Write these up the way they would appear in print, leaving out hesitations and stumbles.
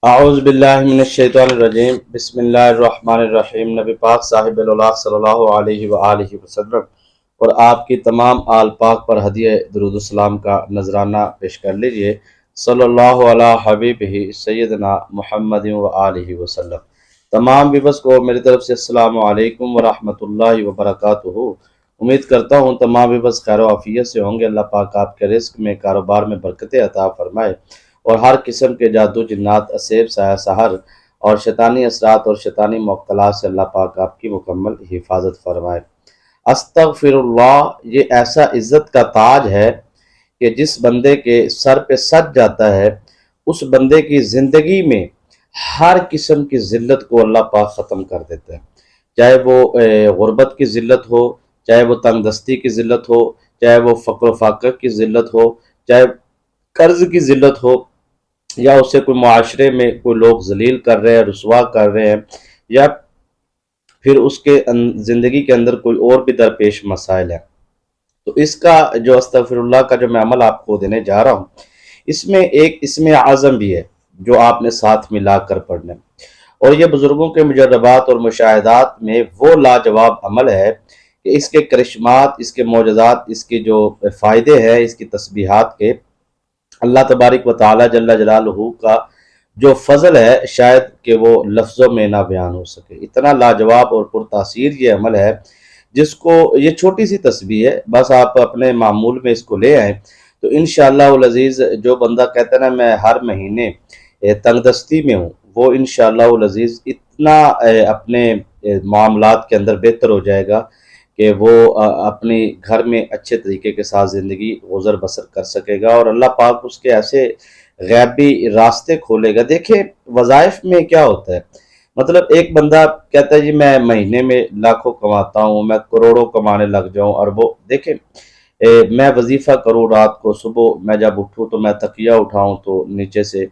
اعوذ باللہ من الشیطان الرجیم بسم اللہ الرحمن الرحیم۔ نبی پاک صاحب اللہ صلی اللہ علیہ وآلہ وسلم اور آپ کی تمام آل پاک پر ہدیہ درود السلام کا نذرانہ پیش کر لیجئے۔ صلی اللہ علی حبیبہ سیدنا محمد وآلہ وسلم۔ تمام ویورز کو میری طرف سے السلام علیکم ورحمۃ اللہ وبرکاتہ۔ امید کرتا ہوں تمام ویورز خیر و عافیت سے ہوں گے۔ اللہ پاک آپ کے رزق میں، کاروبار میں برکتیں عطا فرمائے اور ہر قسم کے جادو، جنات، اسیب، سایہ سحر اور شیطانی اثرات اور شیطانی موکلات سے اللہ پاک آپ کی مکمل حفاظت فرمائے۔ استغفر اللہ یہ ایسا عزت کا تاج ہے کہ جس بندے کے سر پہ سج جاتا ہے اس بندے کی زندگی میں ہر قسم کی ذلت کو اللہ پاک ختم کر دیتا ہے، چاہے وہ غربت کی ذلت ہو، چاہے وہ تنگ دستی کی ذلت ہو، چاہے وہ فقر و فاقہ کی ذلت ہو، چاہے قرض کی ذلت ہو، یا اسے کوئی معاشرے میں کوئی لوگ ذلیل کر رہے ہیں، رسوا کر رہے ہیں، یا پھر اس کے زندگی کے اندر کوئی اور بھی درپیش مسائل ہیں۔ تو اس کا جو استغفر اللہ کا جو میں عمل آپ کو دینے جا رہا ہوں، اس میں ایک اسم اعظم بھی ہے جو آپ نے ساتھ ملا کر پڑھنا ہے، اور یہ بزرگوں کے مجربات اور مشاہدات میں وہ لاجواب عمل ہے کہ اس کے کرشمات، اس کے معجزات، اس کے جو فائدے ہیں، اس کی تسبیحات کے اللہ تبارک و تعالی جل جلالہ کا جو فضل ہے شاید کہ وہ لفظوں میں نہ بیان ہو سکے۔ اتنا لاجواب اور پرتاثیر یہ عمل ہے جس کو، یہ چھوٹی سی تسبیح ہے، بس آپ اپنے معمول میں اس کو لے آئیں تو انشاءاللہ العزیز جو بندہ کہتا ہے نا میں ہر مہینے تنگ دستی میں ہوں، وہ انشاءاللہ العزیز اتنا اپنے معاملات کے اندر بہتر ہو جائے گا کہ وہ اپنی گھر میں اچھے طریقے کے ساتھ زندگی گزر بسر کر سکے گا، اور اللہ پاک اس کے ایسے غیبی راستے کھولے گا۔ دیکھیں وظائف میں کیا ہوتا ہے، مطلب ایک بندہ کہتا ہے جی میں مہینے میں لاکھوں کماتا ہوں، میں کروڑوں کمانے لگ جاؤں، اور وہ دیکھیں میں وظیفہ کروں رات کو، صبح میں جب اٹھوں تو میں تکیہ اٹھاؤں تو نیچے سے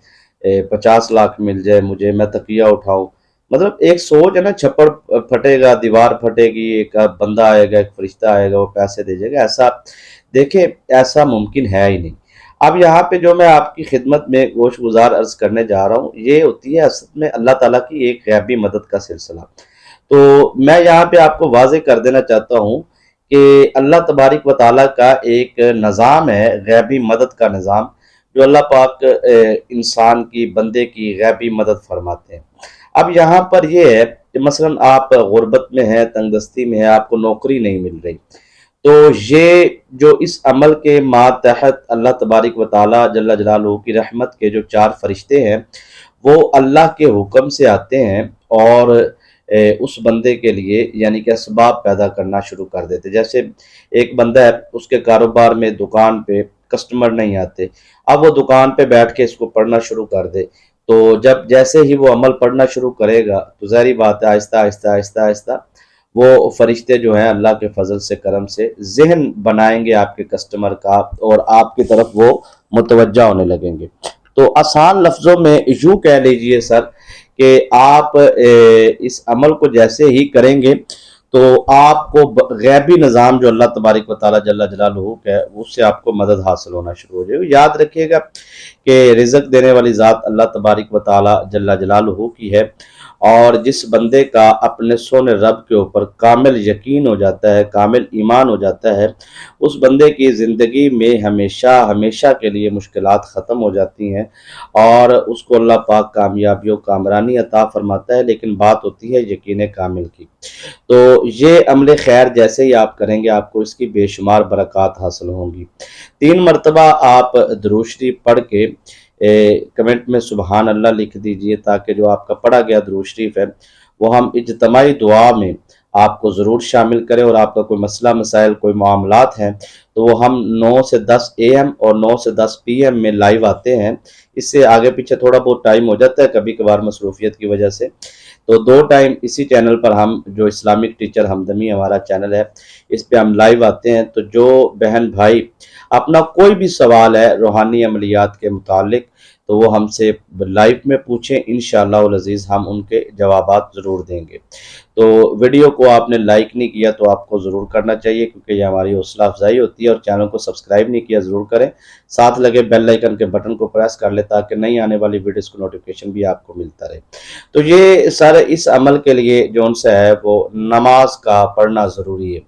50 لاکھ مل جائے مجھے، میں تکیہ اٹھاؤں، مطلب ایک سوچ ہے نا، چھپڑ پھٹے گا، دیوار پھٹے گی، ایک بندہ آئے گا، ایک فرشتہ آئے گا، وہ پیسے دے جائے گا، ایسا دیکھیں ایسا ممکن ہے ہی نہیں۔ اب یہاں پہ جو میں آپ کی خدمت میں گوش گزار عرض کرنے جا رہا ہوں، یہ ہوتی ہے اصل میں اللہ تعالیٰ کی ایک غیبی مدد کا سلسلہ۔ تو میں یہاں پہ آپ کو واضح کر دینا چاہتا ہوں کہ اللہ تبارک و تعالیٰ کا ایک نظام ہے، غیبی مدد کا نظام، جو اللہ پاک انسان کی، بندے کی غیبی مدد فرماتے ہیں۔ اب یہاں پر یہ ہے کہ مثلا آپ غربت میں ہیں، تنگ دستی میں ہیں، آپ کو نوکری نہیں مل رہی، تو یہ جو اس عمل کے ماتحت اللہ تبارک و تعالی جل جلالہ کی رحمت کے جو 4 فرشتے ہیں وہ اللہ کے حکم سے آتے ہیں اور اس بندے کے لیے یعنی کہ اسباب پیدا کرنا شروع کر دیتے۔ جیسے ایک بندہ ہے، اس کے کاروبار میں، دکان پہ کسٹمر نہیں آتے، اب وہ دکان پہ بیٹھ کے اس کو پڑھنا شروع کر دے، تو جب جیسے ہی وہ عمل پڑھنا شروع کرے گا تو ظاہری بات ہے آہستہ آہستہ آہستہ آہستہ وہ فرشتے جو ہیں اللہ کے فضل سے، کرم سے ذہن بنائیں گے آپ کے کسٹمر کا، اور آپ کی طرف وہ متوجہ ہونے لگیں گے۔ تو آسان لفظوں میں یوں کہہ لیجئے سر کہ آپ اس عمل کو جیسے ہی کریں گے تو آپ کو غیبی نظام جو اللہ تبارک و تعالیٰ جل جلالہ ہے اس سے آپ کو مدد حاصل ہونا شروع ہو جائے گا۔ یاد رکھیے گا کہ رزق دینے والی ذات اللہ تبارک و تعالیٰ جل جلالہ کی ہے، اور جس بندے کا اپنے سونے رب کے اوپر کامل یقین ہو جاتا ہے، کامل ایمان ہو جاتا ہے، اس بندے کی زندگی میں ہمیشہ ہمیشہ کے لیے مشکلات ختم ہو جاتی ہیں اور اس کو اللہ پاک کامیابی و کامرانی عطا فرماتا ہے۔ لیکن بات ہوتی ہے یقین کامل کی۔ تو یہ عمل خیر جیسے ہی آپ کریں گے آپ کو اس کی بے شمار برکات حاصل ہوں گی۔ 3 مرتبہ آپ درود شریف پڑھ کے کمنٹ میں سبحان اللہ لکھ دیجئے، تاکہ جو آپ کا پڑھا گیا درود شریف ہے وہ ہم اجتماعی دعا میں آپ کو ضرور شامل کریں، اور آپ کا کوئی مسئلہ مسائل، کوئی معاملات ہیں تو وہ ہم 9 سے 10 AM اور 9 سے 10 PM میں لائیو آتے ہیں۔ اس سے آگے پیچھے تھوڑا بہت ٹائم ہو جاتا ہے کبھی کبھار مصروفیت کی وجہ سے، تو 2 ٹائم اسی چینل پر ہم جو اسلامک ٹیچر ہمدمی ہمارا چینل ہے اس پہ ہم لائیو آتے ہیں۔ تو جو بہن بھائی اپنا کوئی بھی سوال ہے روحانی عملیات کے متعلق تو وہ ہم سے لائیو میں پوچھیں، انشاءاللہ العزیز ہم ان کے جوابات ضرور دیں گے۔ تو ویڈیو کو آپ نے لائک نہیں کیا تو آپ کو ضرور کرنا چاہیے، کیونکہ یہ ہماری حوصلہ افزائی ہوتی ہے، اور چینل کو سبسکرائب نہیں کیا ضرور کریں، ساتھ لگے بیل آئیکن کے بٹن کو پریس کر لیں تاکہ نئی آنے والی ویڈیوز کو نوٹیفیکیشن بھی آپ کو ملتا رہے۔ تو یہ سارے اس عمل کے لیے جون سا ہے وہ نماز کا پڑھنا ضروری ہے،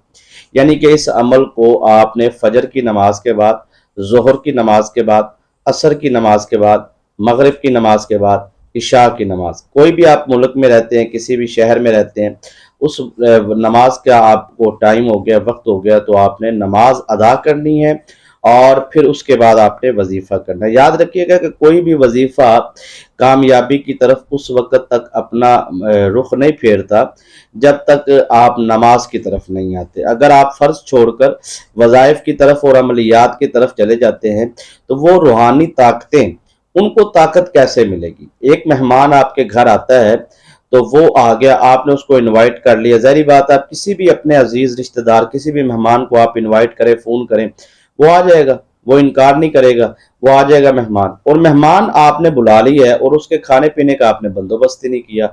یعنی کہ اس عمل کو آپ نے فجر کی نماز کے بعد، ظہر کی نماز کے بعد، عصر کی نماز کے بعد، مغرب کی نماز کے بعد، عشاء کی نماز، کوئی بھی آپ ملک میں رہتے ہیں، کسی بھی شہر میں رہتے ہیں، اس نماز کا آپ کو ٹائم ہو گیا، وقت ہو گیا تو آپ نے نماز ادا کرنی ہے، اور پھر اس کے بعد آپ نے وظیفہ کرنا ہے۔ یاد رکھیے گا کہ کوئی بھی وظیفہ کامیابی کی طرف اس وقت تک اپنا رخ نہیں پھیرتا جب تک آپ نماز کی طرف نہیں آتے۔ اگر آپ فرض چھوڑ کر وظائف کی طرف اور عملیات کی طرف چلے جاتے ہیں تو وہ روحانی طاقتیں، ان کو طاقت کیسے ملے گی؟ ایک مہمان آپ کے گھر آتا ہے تو وہ آ گیا، آپ نے اس کو انوائٹ کر لیا، ظاہری بات آپ کسی بھی اپنے عزیز رشتہ دار، کسی بھی مہمان کو آپ انوائٹ کریں، فون کریں، وہ آ جائے گا، وہ انکار نہیں کرے گا، وہ آ جائے گا مہمان، اور مہمان آپ نے بلا لی ہے اور اس کے کھانے پینے کا آپ نے بندوبست نہیں کیا۔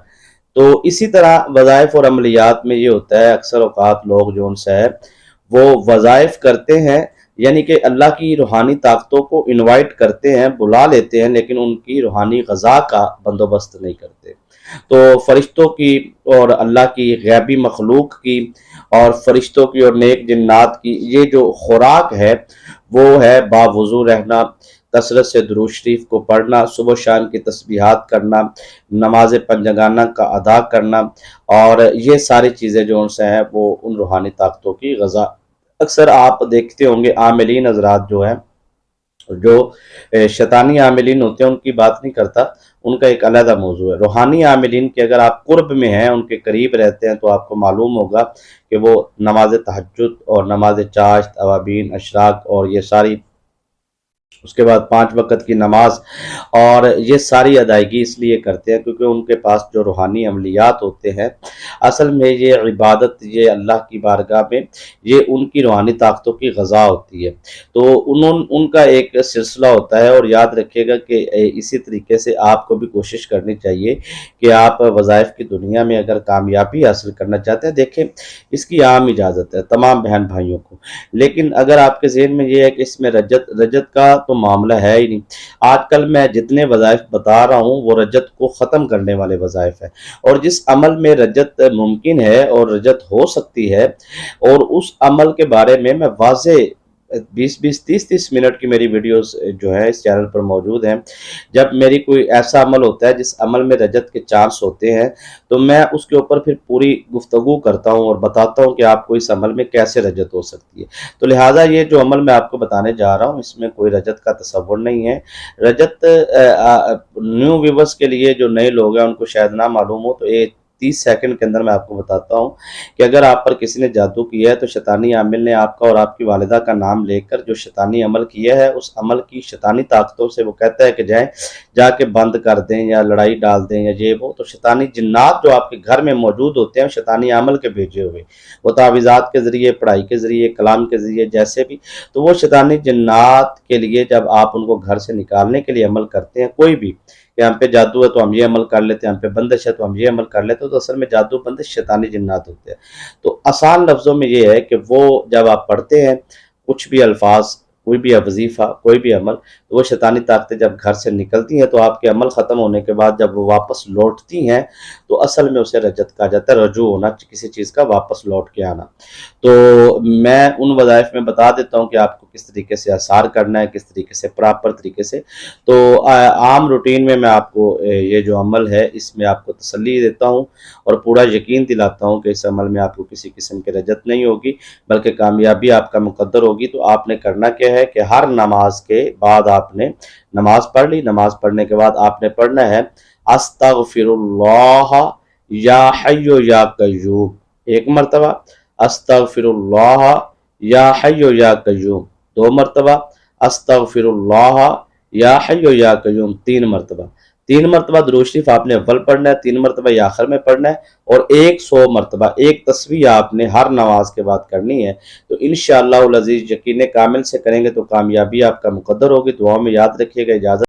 تو اسی طرح وظائف اور عملیات میں یہ ہوتا ہے، اکثر اوقات لوگ جو ان سے ہے وہ وظائف کرتے ہیں، یعنی کہ اللہ کی روحانی طاقتوں کو انوائٹ کرتے ہیں، بلا لیتے ہیں، لیکن ان کی روحانی غذا کا بندوبست نہیں کرتے۔ تو فرشتوں کی اور اللہ کی غیبی مخلوق کی اور فرشتوں کی اور نیک جنات کی یہ جو خوراک ہے وہ ہے باوضو رہنا، کثرت سے درود شریف کو پڑھنا، صبح و شام کی تسبیحات کرنا، نماز پنجگانہ کا ادا کرنا، اور یہ ساری چیزیں جو ان سے ہیں وہ ان روحانی طاقتوں کی غذا۔ اکثر آپ دیکھتے ہوں گے عاملین حضرات جو ہیں، جو شیطانی عاملین ہوتے ہیں ان کی بات نہیں کرتا، ان کا ایک علیحدہ موضوع ہے۔ روحانی عاملین کے اگر آپ قرب میں ہیں، ان کے قریب رہتے ہیں، تو آپ کو معلوم ہوگا کہ وہ نماز تہجد اور نماز چاشت، اوابین، اشراق اور یہ ساری، اس کے بعد 5 وقت کی نماز، اور یہ ساری ادائیگی اس لیے کرتے ہیں کیونکہ ان کے پاس جو روحانی عملیات ہوتے ہیں، اصل میں یہ عبادت، یہ اللہ کی بارگاہ میں یہ ان کی روحانی طاقتوں کی غذا ہوتی ہے۔ تو ان کا ایک سلسلہ ہوتا ہے، اور یاد رکھیے گا کہ اسی طریقے سے آپ کو بھی کوشش کرنی چاہیے کہ آپ وظائف کی دنیا میں اگر کامیابی حاصل کرنا چاہتے ہیں، دیکھیں اس کی عام اجازت ہے تمام بہن بھائیوں کو، لیکن اگر آپ کے ذہن میں یہ ہے کہ اس میں رجت کا تو معاملہ ہے ہی نہیں، آج کل میں جتنے وظائف بتا رہا ہوں وہ رجت کو ختم کرنے والے وظائف ہیں، اور جس عمل میں رجت ممکن ہے اور رجت ہو سکتی ہے، اور اس عمل کے بارے میں واضح 20-30 منٹ کی میری ویڈیوز جو ہے اس چینل پر موجود ہیں۔ جب میری کوئی ایسا عمل ہوتا ہے جس عمل میں رجت کے چانس ہوتے ہیں تو میں اس کے اوپر پھر پوری گفتگو کرتا ہوں اور بتاتا ہوں کہ آپ کو اس عمل میں کیسے رجت ہو سکتی ہے۔ تو لہٰذا یہ جو عمل میں آپ کو بتانے جا رہا ہوں اس میں کوئی رجت کا تصور نہیں ہے۔ رجت نیو ویورز کے لیے جو نئے لوگ ہیں ان کو شاید نہ معلوم ہو، تو 30 سیکنڈ کے اندر میں آپ کو بتاتا ہوں کہ اگر آپ پر کسی نے جادو کیا ہے تو شیطانی عامل نے آپ کا اور آپ کی والدہ کا نام لے کر جو شیطانی عمل کیا ہے، اس عمل کی شیطانی طاقتوں سے وہ کہتا ہے کہ جا کے بند کر دیں یا لڑائی ڈال دیں یا یہ وہ، تو شیطانی جنات جو آپ کے گھر میں موجود ہوتے ہیں شیطانی عمل کے بھیجے ہوئے، وہ تعویذات کے ذریعے، پڑھائی کے ذریعے، کلام کے ذریعے، جیسے بھی، تو وہ شیطانی جنات کے لیے جب آپ ان کو گھر سے نکالنے کے لیے عمل کرتے ہیں، کوئی بھی کہ ہم پہ جادو ہے تو ہم یہ عمل کر لیتے ہیں، ہم پہ بندش ہے تو ہم یہ عمل کر لیتے ہیں، تو اصل میں جادو بندش شیطانی جنات ہوتے ہیں۔ تو آسان لفظوں میں یہ ہے کہ وہ جب آپ پڑھتے ہیں کچھ بھی الفاظ، کوئی بھی وظیفہ، کوئی بھی عمل، تو وہ شیطانی طاقتیں جب گھر سے نکلتی ہیں تو آپ کے عمل ختم ہونے کے بعد جب وہ واپس لوٹتی ہیں تو اصل میں اسے رجت کہا جاتا ہے، رجوع ہونا، کسی چیز کا واپس لوٹ کے آنا۔ تو میں ان وظائف میں بتا دیتا ہوں کہ آپ کو کس طریقے سے اثار کرنا ہے، کس طریقے سے پراپر طریقے سے۔ تو عام روٹین میں آپ کو یہ جو عمل ہے اس میں آپ کو تسلی دیتا ہوں اور پورا یقین دلاتا ہوں کہ اس عمل میں آپ کو کسی قسم کی رجت نہیں ہوگی بلکہ کامیابی آپ کا مقدر ہوگی۔ تو آپ نے کرنا کیا ہے کہ ہر نماز کے بعد آپ نے نماز پڑھ لی، نماز پڑھنے کے بعد آپ نے پڑھنا ہے استغفر اللہ یا حی یا قیوم، ایک مرتبہ استغفر اللہ یا حی یا قیوم، 2 مرتبہ استغفر اللہ یا حی یا قیوم، 3 مرتبہ۔ 3 مرتبہ درود شریف آپ نے اول پڑھنا ہے، 3 مرتبہ یا آخر میں پڑھنا ہے، اور 100 مرتبہ ایک تسبیح آپ نے ہر نماز کے بعد کرنی ہے۔ تو انشاءاللہ العزیز یقین کامل سے کریں گے تو کامیابی آپ کا مقدر ہوگی۔ دعاؤں میں یاد رکھیے گا۔ اجازت